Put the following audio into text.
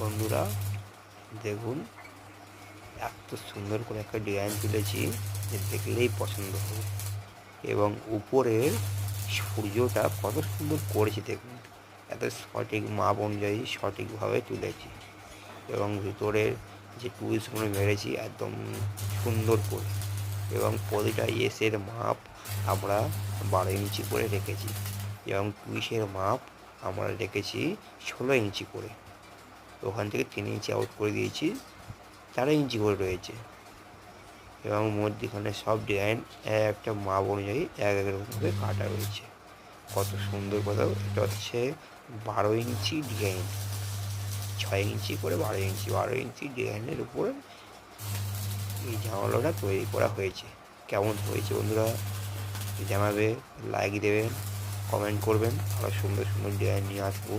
বন্ধুরা দেখুন, এত সুন্দর করে একটা ডিজাইন তুলেছি যে দেখলেই পছন্দ হবে। এবং উপরের সূর্যটা কত সুন্দর করেছি দেখুন, এত সঠিক মাপ অনুযায়ী সঠিকভাবে তুলেছি। এবং ভিতরের যে টুইস্টগুলো মেরেছি একদম সুন্দর করে, এবং প্রতিটা এসের মাপ আমরা 12 ইঞ্চি করে রেখেছি, এবং টুইসের মাপ আমরা রেখেছি 16 ইঞ্চি করে। ওখান থেকে 3 ইঞ্চি আউট করে দিয়েছি, 4 ইঞ্চি করে রয়েছে। এবং মধ্যখানে সব ডিজাইন একটা মাপ অনুযায়ী এক এক রকম করে কাটা রয়েছে। কত সুন্দর কথা! এটা হচ্ছে 12 ইঞ্চি ডিজাইন, 6 ইঞ্চি করে 12 ইঞ্চি, 12 ইঞ্চি ডিজাইনের উপর এই জামালাটা তৈরি করা হয়েছে। কেমন হয়েছে বন্ধুরা জানাবে, লাইক দেবেন, কমেন্ট করবেন। আরও সুন্দর সুন্দর ডিজাইন নিয়ে আসবো।